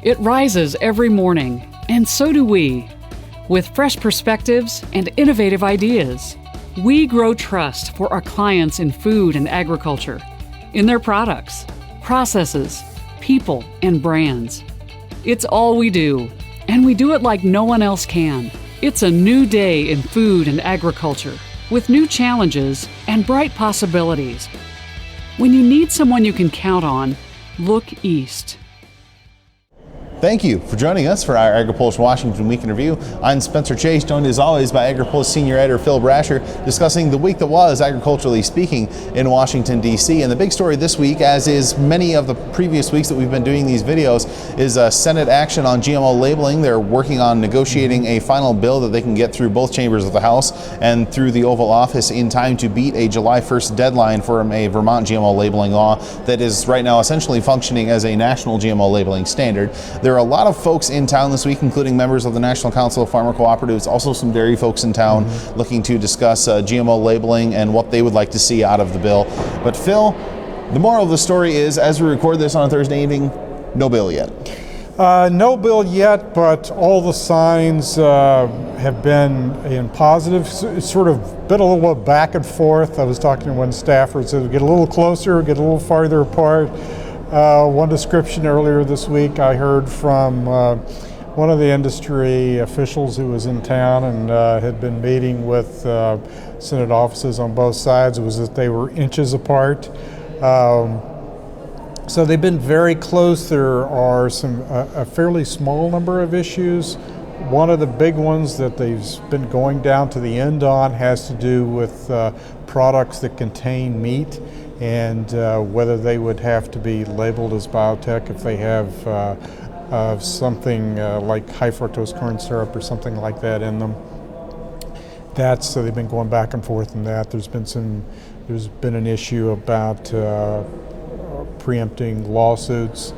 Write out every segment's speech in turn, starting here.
It rises every morning, and so do we. With fresh perspectives and innovative ideas, we grow trust for our clients in food and agriculture, in their products, processes, people, and brands. It's all we do, and we do it like no one else can. It's a new day in food and agriculture, with new challenges and bright possibilities. When you need someone you can count on, look east. Thank you for joining us for our Agri-Pulse Washington Week in Review. I'm Spencer Chase, joined as always by Agri-Pulse Senior Editor Phil Brasher, discussing the week that was, agriculturally speaking, in Washington, D.C. And the big story this week, as is many of the previous weeks that we've been doing these videos, is Senate action on GMO labeling. They're working on negotiating a final bill that they can get through both chambers of the House and through the Oval Office in time to beat a July 1st deadline for a Vermont GMO labeling law that is right now essentially functioning as a national GMO labeling standard. There are a lot of folks in town this week, including members of the National Council of Farmer Cooperatives, also some dairy folks in town looking to discuss GMO labeling and what they would like to see out of the bill. But Phil, the moral of the story is, as we record this on a Thursday evening, no bill yet. No bill yet, but all the signs have been in positive. It's sort of been a little back and forth. I was talking to one staffer, said get a little closer, get a little farther apart. One description earlier this week I heard from one of the industry officials who was in town and had been meeting with Senate offices on both sides was that they were inches apart. So they've been very close. There are a fairly small number of issues. One of the big ones that they've been going down to the end on has to do with products that contain meat, and whether they would have to be labeled as biotech if they have something like high fructose corn syrup or something like that in them. So they've been going back and forth on that. There's been an issue about preempting lawsuits,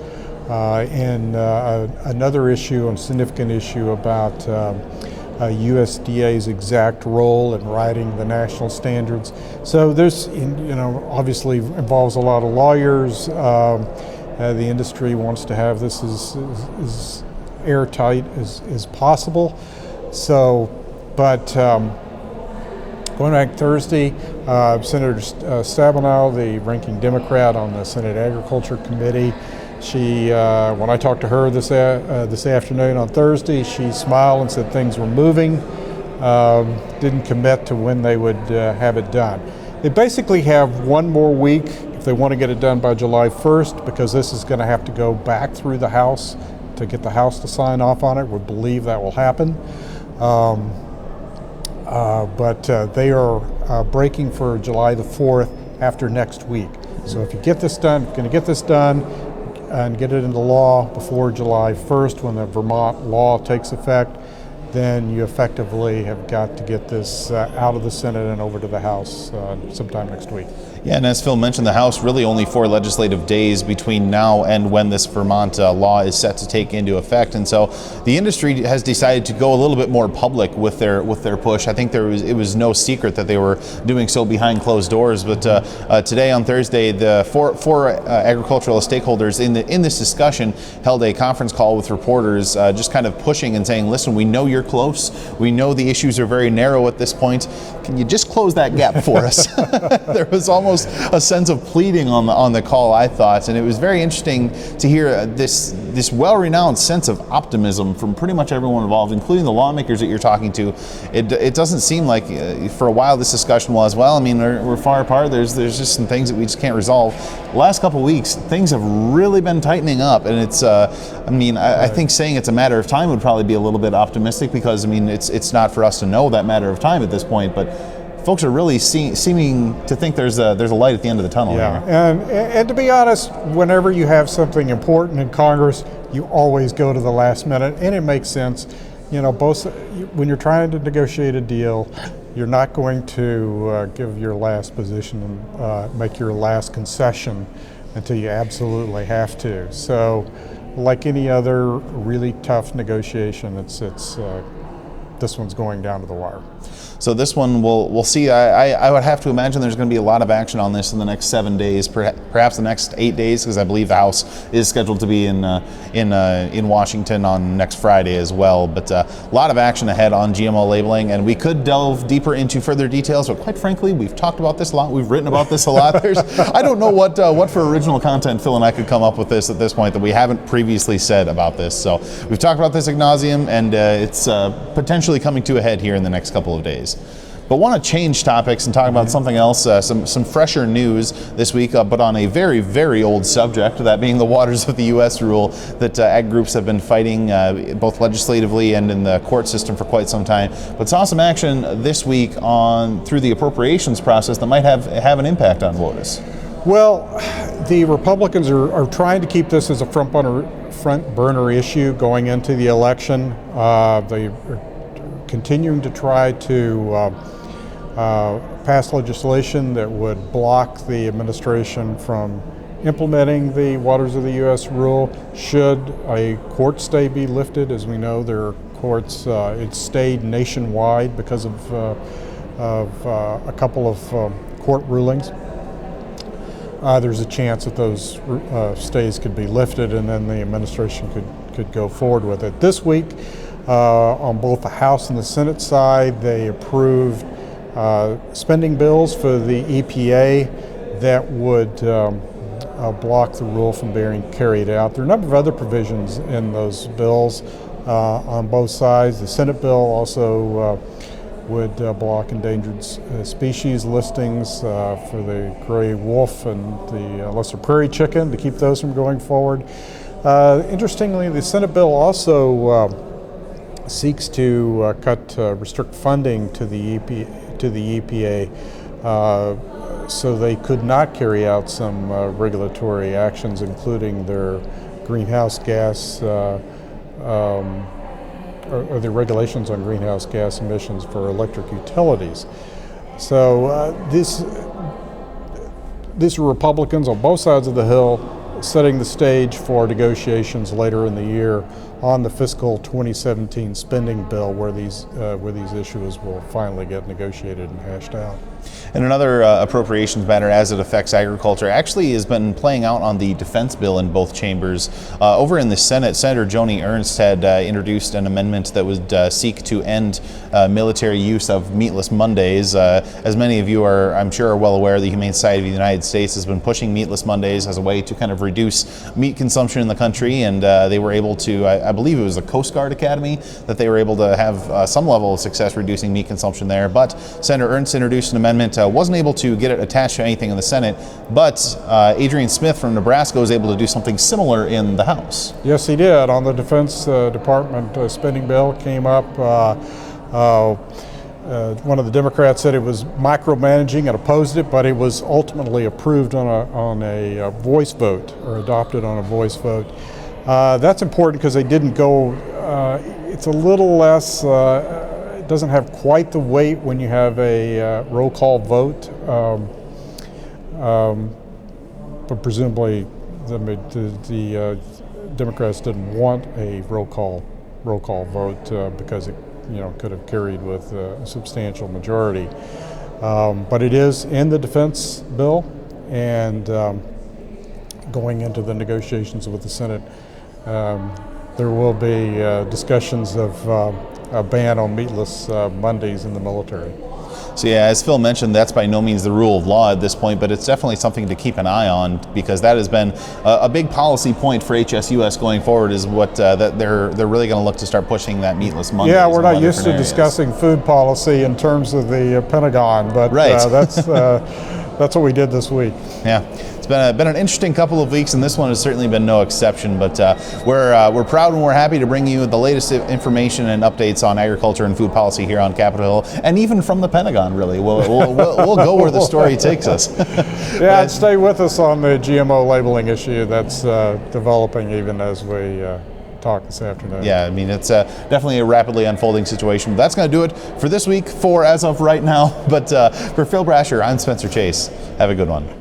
and another issue, a significant issue about USDA's exact role in writing the national standards. So there's, obviously involves a lot of lawyers. The industry wants to have this as airtight as possible. So, but going back Thursday, Senator Stabenow, the ranking Democrat on the Senate Agriculture Committee, she, when I talked to her this afternoon on Thursday, she smiled and said things were moving, didn't commit to when they would have it done. They basically have one more week if they want to get it done by July 1st, because this is going to have to go back through the House to get the House to sign off on it. We believe that will happen. But they are breaking for July the 4th after next week. So if you get this done, going to get this done, and get it into law before July 1st when the Vermont law takes effect, then you effectively have got to get this out of the Senate and over to the House sometime next week. Yeah, and as Phil mentioned, the House really only 4 legislative days between now and when this Vermont law is set to take into effect, and so the industry has decided to go a little bit more public with their push. I think it was no secret that they were doing so behind closed doors. But today on Thursday, the four agricultural stakeholders in this discussion held a conference call with reporters, just kind of pushing and saying, "Listen, we know you're close. We know the issues are very narrow at this point. Can you just close that gap for us?" There was almost a sense of pleading on the call, I thought, and it was very interesting to hear this well-renowned sense of optimism from pretty much everyone involved, including the lawmakers that you're talking to. It doesn't seem like for a while this discussion was, well, I mean, we're far apart. There's just some things that we just can't resolve. The last couple of weeks, things have really been tightening up, and it's I think saying it's a matter of time would probably be a little bit optimistic, because it's not for us to know that matter of time at this point, but folks are really seeming to think there's a light at the end of the tunnel. Yeah, here. And to be honest, whenever you have something important in Congress, you always go to the last minute, and it makes sense. When you're trying to negotiate a deal, you're not going to give your last position and make your last concession until you absolutely have to. So, like any other really tough negotiation, this one's going down to the wire. So this one we'll see. I would have to imagine there's going to be a lot of action on this in the next 7 days, perhaps the next 8 days, because I believe the House is scheduled to be in Washington on next Friday as well. But a lot of action ahead on GMO labeling, and we could delve deeper into further details. But quite frankly, we've talked about this a lot. We've written about this a lot. I don't know what for original content Phil and I could come up with this at this point that we haven't previously said about this. So we've talked about this ad nauseum, and it's potentially coming to a head here in the next couple of days. But want to change topics and talk about something else, some fresher news this week, but on a very, very old subject, that being the Waters of the U.S. rule that ag groups have been fighting both legislatively and in the court system for quite some time. But saw some action this week through the appropriations process that might have an impact on WOTUS. Well, the Republicans are trying to keep this as a front burner issue going into the election. They are continuing to try to pass legislation that would block the administration from implementing the Waters of the U.S. rule should a court stay be lifted. As we know, there are courts, it's stayed nationwide because of a couple of court rulings. There's a chance that those stays could be lifted, and then the administration could go forward with it. This week, on both the House and the Senate side, they approved spending bills for the EPA that would block the rule from being carried out. There are a number of other provisions in those bills on both sides. The Senate bill also would block endangered species listings for the gray wolf and the lesser prairie chicken to keep those from going forward. Interestingly, the Senate bill also seeks to restrict funding to the EPA so they could not carry out some regulatory actions, including their greenhouse gas or the regulations on greenhouse gas emissions for electric utilities. So these are Republicans on both sides of the Hill setting the stage for negotiations later in the year on the fiscal 2017 spending bill, where these issues will finally get negotiated and hashed out. And another appropriations matter as it affects agriculture actually has been playing out on the defense bill in both chambers. Over in the Senate, Senator Joni Ernst had introduced an amendment that would seek to end military use of Meatless Mondays. As many of you are, I'm sure, are well aware, the Humane Society of the United States has been pushing Meatless Mondays as a way to kind of reduce meat consumption in the country, and they were able to, I believe it was the Coast Guard Academy, that they were able to have some level of success reducing meat consumption there. But Senator Ernst introduced an amendment, wasn't able to get it attached to anything in the Senate, but Adrian Smith from Nebraska was able to do something similar in the House. Yes, he did. On the Defense Department spending bill came up. One of the Democrats said it was micromanaging and opposed it, but it was ultimately approved on a voice vote, or adopted on a voice vote. That's important because they didn't go, it's a little less, it doesn't have quite the weight when you have a roll call vote, but presumably the Democrats didn't want a roll call vote because it could have carried with a substantial majority. But it is in the defense bill, and going into the negotiations with the Senate, there will be discussions of a ban on meatless Mondays in the military. So yeah, as Phil mentioned, that's by no means the rule of law at this point, but it's definitely something to keep an eye on, because that has been a big policy point for HSUS going forward, is what that they're really going to look to start pushing that meatless Mondays. Yeah, we're not used to discussing food policy in terms of the Pentagon, but right. That's what we did this week. Yeah. It's been an interesting couple of weeks, and this one has certainly been no exception. But we're proud and we're happy to bring you the latest information and updates on agriculture and food policy here on Capitol Hill, and even from the Pentagon. Really, we'll go where the story takes us. Yeah, and stay with us on the GMO labeling issue that's developing even as we talk this afternoon. Yeah, I mean, it's definitely a rapidly unfolding situation. But that's going to do it for this week, for as of right now. But for Phil Brasher, I'm Spencer Chase. Have a good one.